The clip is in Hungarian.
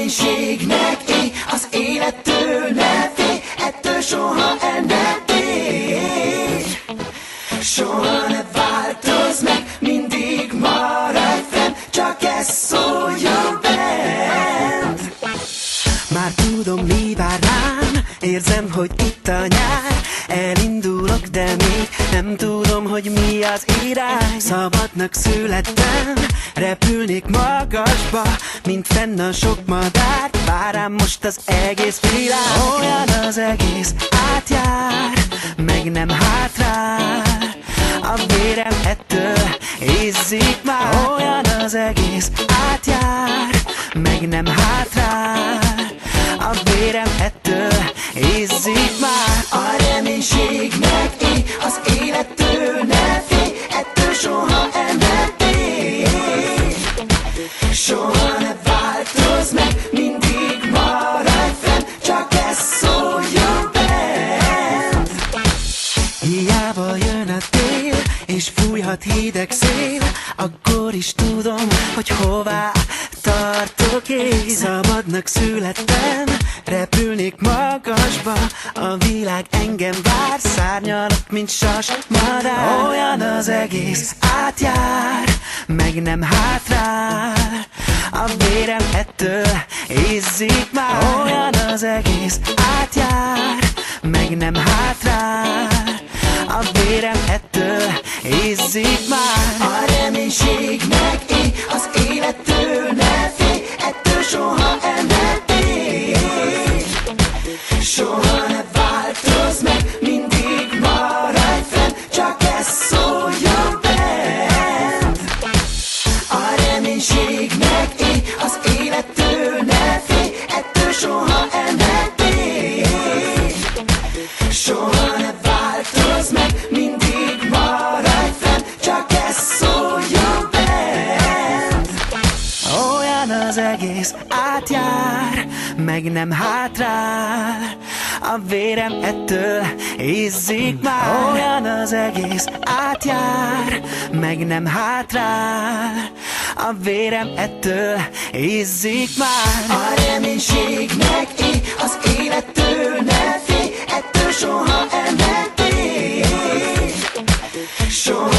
reménységnek éj, az élettől ne félj, ettől soha el ne térj. Soha ne változz meg, mindig maradj fenn, csak ez szóljon bent. Már tudom, mi vár rám, érzem, hogy itt a nyár. Elindulok, de még nem tudom, hogy mi az irány. Szabadnak születtem, repülnék magasba, mint fenn a sok madár. Vár rám most az egész világ. Olyan az egész, átjár, meg nem hátrál. A vérem ettől izzik már. Olyan az egész, átjár, meg nem hátrál. A vérem ettől izzik már. A reménységnek éj, az élettől ne félj, ettől soha el ne térj. Soha ne változz meg, mindig maradj fenn, csak ez szóljon bent. Hiába jön a tél, és fújhat hideg szél, akkor is tudom, hogy hová tartok én. Szabadnak születtem, repülnék magasba, a világ engem vár. Szárnyalok, mint sas madár. Olyan az egész, átjár, meg nem hátrál. A vérem ettől izzik már. Olyan az egész, átjár, meg nem hátrál. A vérem ettől izzik már. A reménységnek éj, az élettől ne félj, ettől soha el ne térj. Soha ne változz meg, mindig maradj fenn, csak ez szóljon bent. A reménységnek éj, az élettől ne félj, ettől soha el ne térj. Soha ne változz meg, mindig maradj fenn, csak ez szóljon bent. Olyan az egész, átjár, meg nem hátrál. A vérem ettől izzik már. Olyan az egész, átjár, meg nem hátrál. A vérem ettől izzik már. A reménységnek éj, az élettől ne félj, ettől soha el ne térj. Soha